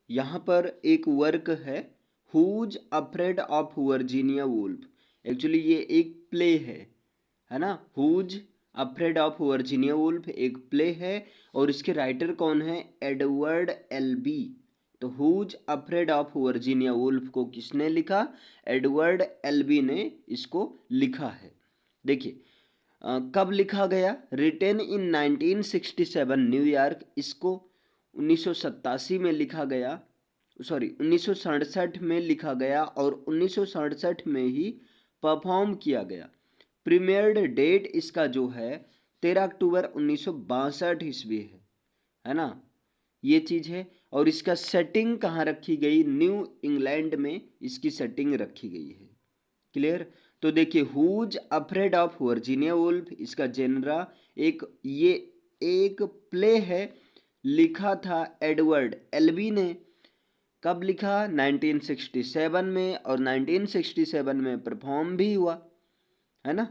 यहाँ पर एक वर्क है who's afraid of Virginia Woolf. Actually ये एक प्ले है ना। Who's afraid of Virginia Woolf एक प्ले है और इसके राइटर कौन है? Edward Albee. तो who's afraid of Virginia Woolf को किसने लिखा? एडवर्ड एलबी ने इसको लिखा है। देखिए कब लिखा गया? रिटेन इन 1967 न्यूयॉर्क। इसको 1987 में लिखा गया, सॉरी 1967 में लिखा गया और 1967 में ही परफॉर्म किया गया। प्रीमियर्ड डेट इसका जो है 13 अक्टूबर 1962 ईस्वी है ना। ये चीज है। और इसका सेटिंग कहाँ रखी गई? न्यू इंग्लैंड में इसकी सेटिंग रखी गई है। क्लियर? तो देखिए who's afraid of Virginia Woolf, इसका जेनरा ये एक प्ले है, लिखा था एडवर्ड एलबी ने। कब लिखा? 1967 में, और 1967 में परफॉर्म भी हुआ है ना।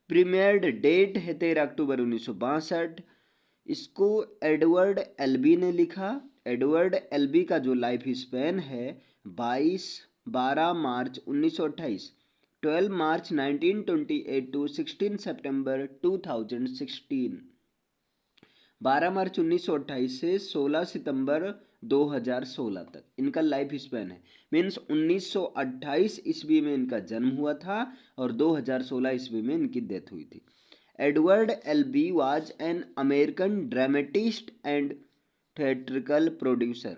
प्रीमियर्ड डेट है 13 अक्टूबर 1962। इसको एडवर्ड एलबी ने लिखा। एडवर्ड एलबी का जो लाइफ स्पैन है 12 मार्च 1928, 12 मार्च 1928 टू 16 सितंबर 2016, 12 मार्च 1928 से 16 सितंबर 2016 तक इनका लाइफ स्पैन है। मीन्स 1928 ईस्वी में इनका जन्म हुआ था और 2016 ईस्वी में इनकी डेथ हुई थी। Edward Albee was an American dramatist and theatrical producer.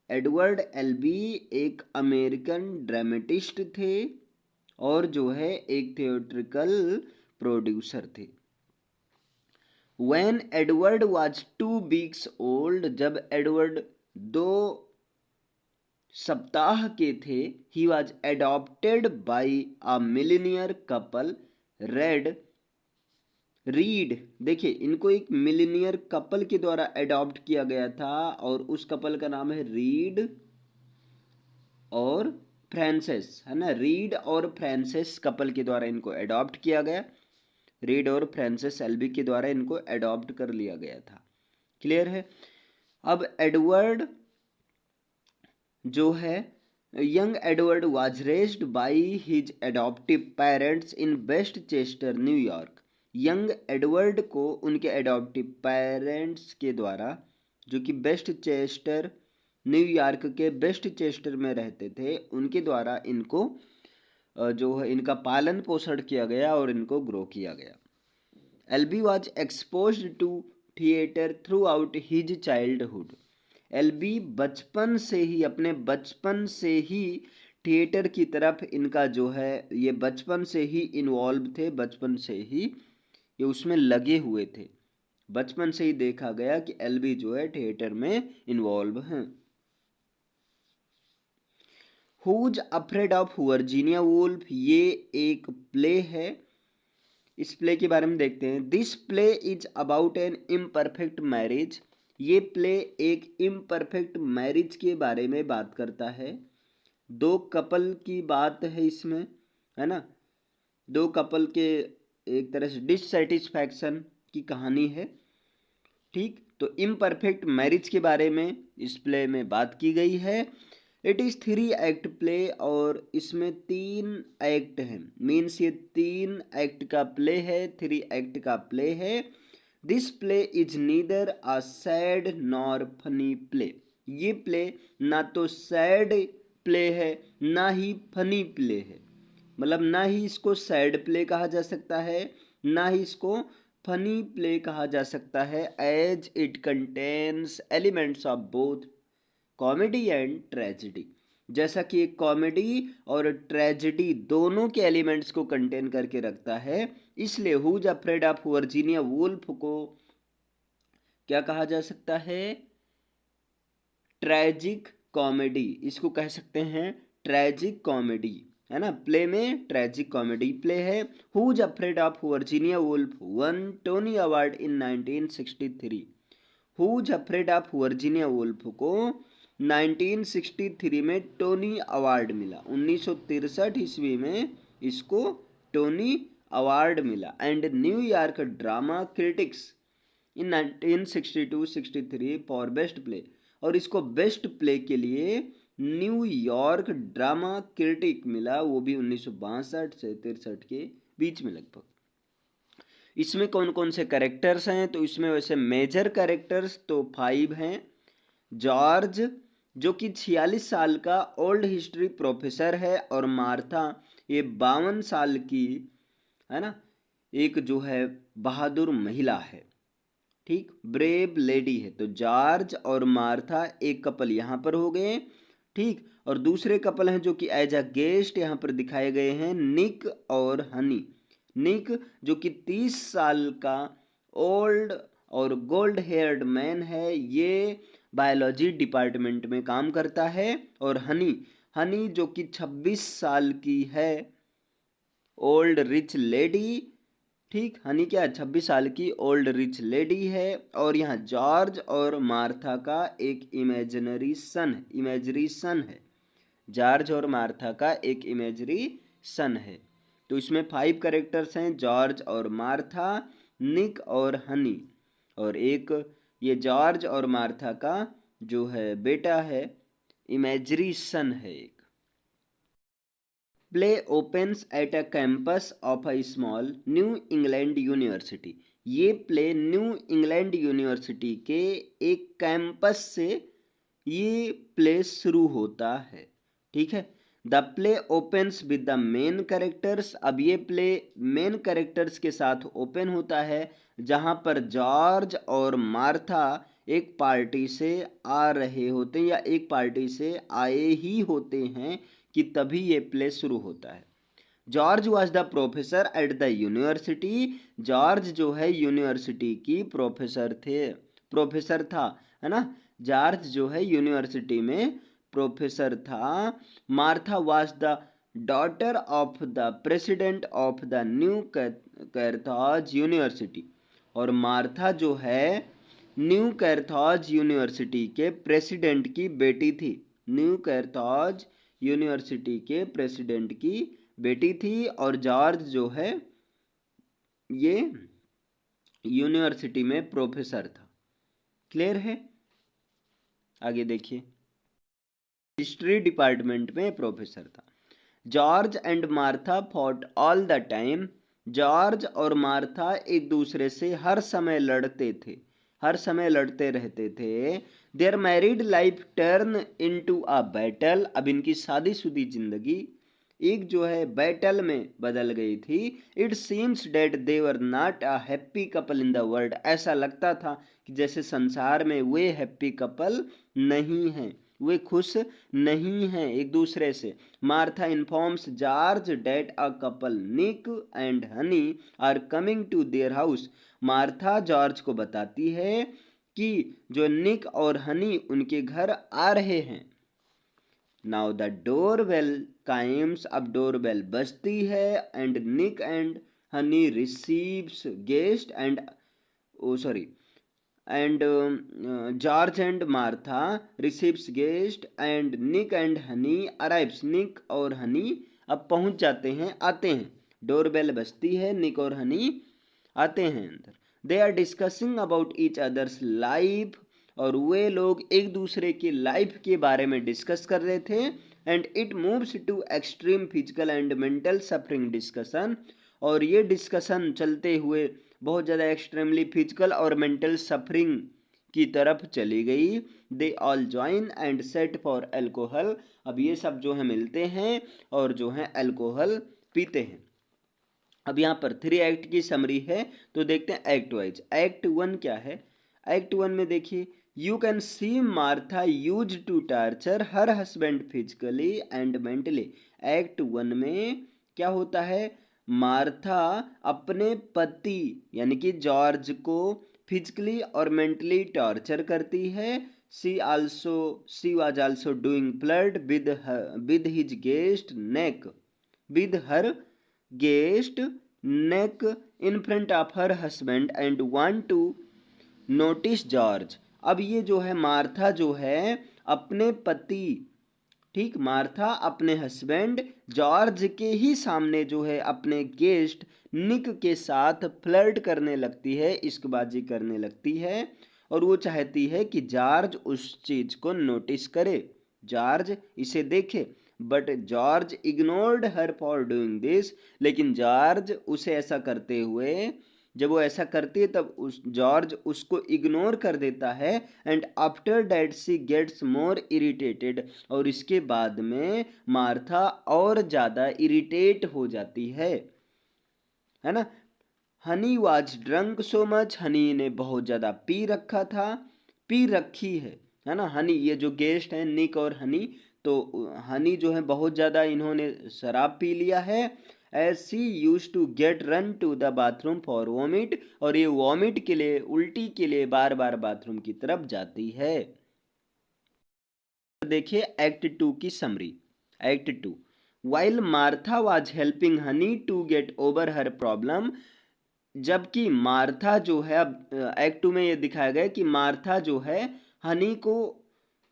Edward Albee एक अमेरिकन ड्रामेटिस्ट थे और जो है एक थिएट्रिकल प्रोड्यूसर थे। When Edward was 2 weeks old, जब एडवर्ड 2 सप्ताह के थे, he was adopted by a millionaire couple, read. देखिए इनको एक मिलीनियर कपल के द्वारा अडॉप्ट किया गया था और उस कपल का नाम है रीड और फ्रांसिस, है ना। रीड और फ्रांसिस कपल के द्वारा इनको अडॉप्ट किया गया। रीड और फ्रांसिस एल्बी के द्वारा इनको अडॉप्ट कर लिया गया था। क्लियर है? अब एडवर्ड जो है, young Edward was raised by his adoptive parents in Westchester New York. Young Edward को उनके एडॉप्टिव पेरेंट्स के द्वारा, जो कि वेस्ट चेस्टर न्यूयॉर्क के वेस्ट चेस्टर में रहते थे, उनके द्वारा इनको जो है इनका पालन पोषण किया गया और इनको ग्रो किया गया। Albee was exposed to theatre throughout his childhood. Albee बचपन से ही, अपने बचपन से ही थिएटर की तरफ इनका जो है ये बचपन से ही इन्वॉल्व थे, बचपन से ही ये उसमें लगे हुए थे। बचपन से ही देखा गया कि एल्बी जो है थिएटर में इन्वॉल्व हैं। Who's afraid of Virginia Woolf, ये एक प्ले है। इस प्ले के बारे में देखते हैं। This play is about an imperfect marriage. ये प्ले एक इम्परफेक्ट मैरिज के बारे में बात करता है। दो कपल की बात है इसमें, है ना। दो कपल के एक तरह से डिससेटिस्फैक्शन की कहानी है। ठीक, तो इम्परफेक्ट मैरिज के बारे में इस प्ले में बात की गई है। इट इज 3 एक्ट प्ले और इसमें 3 एक्ट हैं। मीन्स ये 3 एक्ट का प्ले है, 3 एक्ट का प्ले है। This play is neither a sad nor funny play. ये प्ले ना तो सैड प्ले है ना ही फनी प्ले है। मतलब ना ही इसको सैड प्ले कहा जा सकता है ना ही इसको फनी प्ले कहा जा सकता है, as it contains elements of both comedy and tragedy. जैसा कि एक कॉमेडी और ट्रेजिडी दोनों के एलिमेंट्स को कंटेन करके रखता है, इसलिए who's afraid of Virginia Woolf को क्या कहा जा सकता है? ट्रेजिक कॉमेडी, इसको कह सकते हैं ट्रेजिक कॉमेडी, है ना। प्ले में ट्रेजिक कॉमेडी प्ले है। Who's afraid of Virginia Woolf won Tony award in 1963। Who's afraid of Virginia Woolf को 1963 में टोनी अवार्ड मिला। 1963 ईस्वी में इसको टोनी अवार्ड मिला। And New York drama critics in 1962-63 for best play. और इसको बेस्ट प्ले के लिए न्यूयॉर्क ड्रामा क्रिटिक मिला, वो भी 1962 से 63 के बीच में लगभग। इसमें कौन कौन से कैरेक्टर्स हैं, तो इसमें वैसे मेजर कैरेक्टर्स तो 5 हैं। जॉर्ज जो कि 46 साल का ओल्ड हिस्ट्री प्रोफेसर है, और मार्था ये 52 साल की है ना, एक जो है बहादुर महिला है, ठीक, ब्रेव लेडी है। तो जॉर्ज और मार्था एक कपल यहाँ पर हो गए, ठीक। और दूसरे कपल हैं जो कि एज अ गेस्ट यहाँ पर दिखाए गए हैं, निक और हनी। निक जो कि 30 साल का ओल्ड और गोल्ड हेयर्ड मैन है, ये बायोलॉजी डिपार्टमेंट में काम करता है। और हनी हनी जो कि 26 साल की है, ओल्ड रिच लेडी, ठीक। हनी क्या 26 साल की ओल्ड रिच लेडी है। और यहाँ जॉर्ज और मार्था का एक इमेजिनरी सन है। जॉर्ज और मार्था का एक इमेजरी सन है। तो इसमें 5 कैरेक्टर्स हैं, जॉर्ज और मार्था, निक और हनी, और एक ये जॉर्ज और मार्था का जो है बेटा है, इमेजरी सन है एक। Play opens at a campus of a small new England university. ये प्ले न्यू इंग्लैंड यूनिवर्सिटी के एक कैंपस से ये प्ले शुरू होता है, ठीक है। The play opens with the main characters. अब ये प्ले मेन कैरेक्टर्स के साथ ओपन होता है, जहां पर जॉर्ज और मार्था एक पार्टी से आ रहे होते हैं, या एक पार्टी से आए ही होते हैं कि तभी ये प्ले शुरू होता है। George was the professor at the university. George जो है यूनिवर्सिटी की प्रोफेसर था, है ना। जॉर्ज जो है यूनिवर्सिटी में प्रोफेसर था। Martha was the daughter of the president of the New Carthage university. और मार्था जो है न्यू कैर्थाज यूनिवर्सिटी के प्रेसिडेंट की बेटी थी। न्यू कैर्थाज यूनिवर्सिटी के प्रेसिडेंट की बेटी थी। और जॉर्ज जो है ये यूनिवर्सिटी में प्रोफेसर था। क्लियर है? आगे देखिए, हिस्ट्री डिपार्टमेंट में प्रोफेसर था। George and Martha fought all the time. George और मार्था एक दूसरे से हर समय लड़ते थे, हर समय लड़ते रहते थे। Their married life turn into a battle. अब इनकी शादीशुदी जिंदगी एक जो है बैटल में बदल गई थी। It seems that they were not a happy couple in the world. ऐसा लगता था कि जैसे संसार में वे हैप्पी कपल नहीं हैं, वे खुश नहीं हैं एक दूसरे से। Martha informs George that a couple Nick and Honey are coming to their house. Martha George को बताती है कि जो निक और हनी उनके घर आ रहे हैं। Now the door bell comes. अब डोर बेल बजती है, and Nick and Honey receives guest and and George and Martha receives guest and Nick and Honey arrives। Nick और हनी अब पहुंच जाते हैं, आते हैं। डोरबेल बजती है, निक और हनी आते हैं अंदर। They are discussing about each other's life. और वे लोग एक दूसरे की लाइफ के बारे में डिस्कस कर रहे थे। And it moves to extreme physical and mental suffering discussion. और ये डिस्कशन चलते हुए बहुत ज़्यादा एक्सट्रीमली फिजिकल और मेंटल सफरिंग की तरफ चली गई। They all join and set for alcohol. अब ये सब जो है मिलते हैं और जो है एल्कोहल पीते हैं। अब यहाँ पर 3 एक्ट की समरी है, तो देखते हैं एक्ट वाइज। एक्ट 1 क्या है? एक्ट 1 में देखिए, you can see Martha use to torture her husband physically and mentally. Act 1 में क्या होता है? मार्था अपने पति यानी कि जॉर्ज को फिजिकली और मेंटली टॉर्चर करती है। She was also doing flirt with his guest Nick, with her guest Nick in front of her husband and want to notice George. अब ये जो है मार्था जो है अपने पति, ठीक, मार्था अपने हस्बैंड जॉर्ज के ही सामने जो है अपने गेस्ट निक के साथ फ्लर्ट करने लगती है, इश्कबाजी करने लगती है। और वो चाहती है कि जॉर्ज उस चीज को नोटिस करे, जॉर्ज इसे देखे। But George ignored her for doing this, लेकिन जॉर्ज उसे ऐसा करते हुए, जब वो ऐसा करती है तब उस जॉर्ज उसको इग्नोर कर देता है। And after that she gets more irritated, और इसके बाद में मार्था और ज्यादा इरिटेट हो जाती है ना। Honey was drunk so much, Honey ने बहुत ज्यादा पी रखा था, पी रखी है ना। हनी ये जो गेस्ट हैं निक और हनी, तो हनी जो है बहुत ज्यादा इन्होंने शराब पी लिया है। As she use to get run to the bathroom for vomit, और ये वॉमिट के लिए, उल्टी के लिए बार बार बाथरूम की तरफ जाती है। देखिए एक्ट 2 की summary. Act 2, while Martha was helping Honey to get over her problem, जबकि मार्था जो है, अब एक्ट 2 में ये दिखाया गया कि मार्था जो है हनी को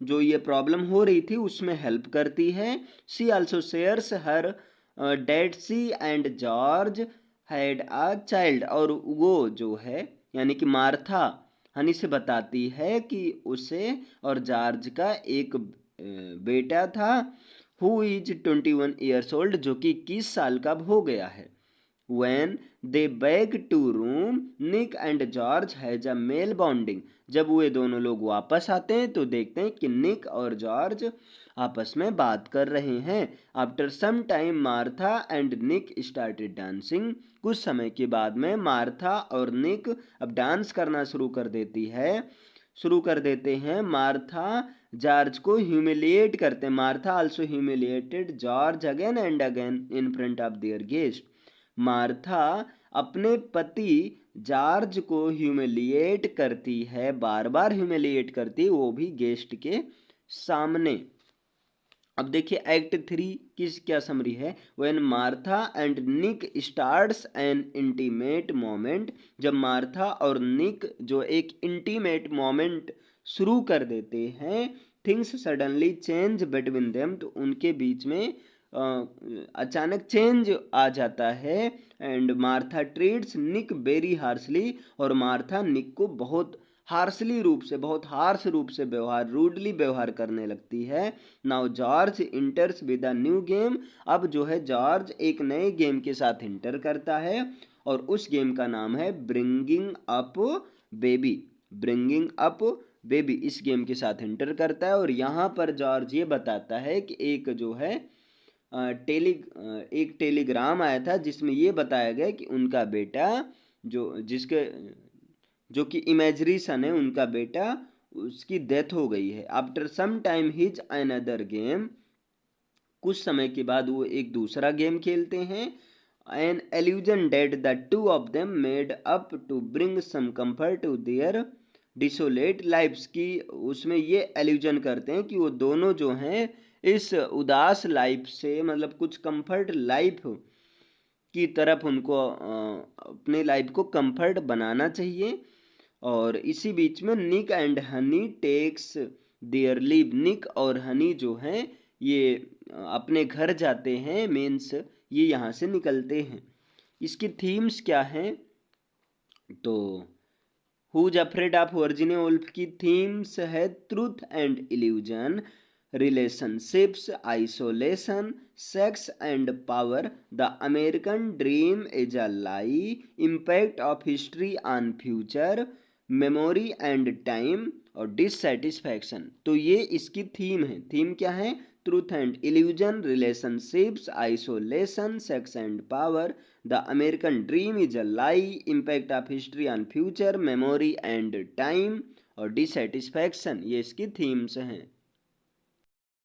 जो ये प्रॉब्लम हो रही थी उसमें हेल्प करती है। She also shares her that she and George had a child, और वो जो है यानी कि मार्था हनी से बताती है कि उसे और जॉर्ज का एक बेटा था, हु इज 21 ईयर्स ओल्ड, जो कि 21 साल का हो गया है। When they beg to room, Nick and George has a male bonding, जब वे दोनों लोग वापस आते हैं तो देखते हैं कि निक और जॉर्ज आपस में बात कर रहे हैं। After some time Martha and Nick started dancing, कुछ समय के बाद में मार्था और निक अब डांस करना शुरू कर देते हैं। मार्था जॉर्ज को ह्यूमिलिएट करते हैं। Martha also humiliated George again and again in front of their guest. Martha अपने पति जॉर्ज को ह्यूमिलिएट करती है, बार बार ह्यूमिलिएट करती है, वो भी गेस्ट के सामने। अब देखिए एक्ट 3 की क्या समरी है। When Martha and Nick starts an intimate moment, जब मार्था और निक जो एक इंटीमेट मोमेंट शुरू कर देते हैं, things suddenly change between them, तो उनके बीच में अचानक चेंज आ जाता है। And Martha treats Nick very harshly, और मार्था निक को बहुत हार्शली रूप से, बहुत हार्श रूप से व्यवहार, रूडली व्यवहार करने लगती है। Now George इंटर्स with a new game, अब जो है जॉर्ज एक नए गेम के साथ इंटर करता है, और उस गेम का नाम है bringing up baby. Bringing up baby इस गेम के साथ इंटर करता है, और यहाँ पर जॉर्ज ये बताता है कि एक जो है एक टेलीग्राम आया था जिसमें ये बताया गया कि उनका बेटा जो कि इमेजरी सन है, उनका बेटा, उसकी डेथ हो गई है। After some time his another game, कुछ समय के बाद वो एक दूसरा गेम खेलते हैं। An illusion that the two of them made up to bring some comfort to their desolate lifes की, उसमें ये एल्यूजन करते हैं कि वो दोनों जो हैं इस उदास लाइफ से, मतलब कुछ कंफर्ट लाइफ की तरफ उनको अपने लाइफ को कंफर्ट बनाना चाहिए। और इसी बीच में Nick and Honey takes their leave, Nick और हनी जो हैं ये अपने घर जाते हैं, मीन्स ये यहाँ से निकलते हैं। इसकी थीम्स क्या हैं, तो who's afraid of Virginia Woolf की थीम्स है truth and illusion, relationships, isolation, sex and power, the American dream is a lie, impact of history on future, memory and time, और डिससेटिस्फैक्शन। तो ये इसकी थीम है। थीम क्या है? Truth and illusion, relationships, isolation, sex and power, the American dream is a lie, impact of history on future, memory and time, और dissatisfaction, ये इसकी थीम्स हैं।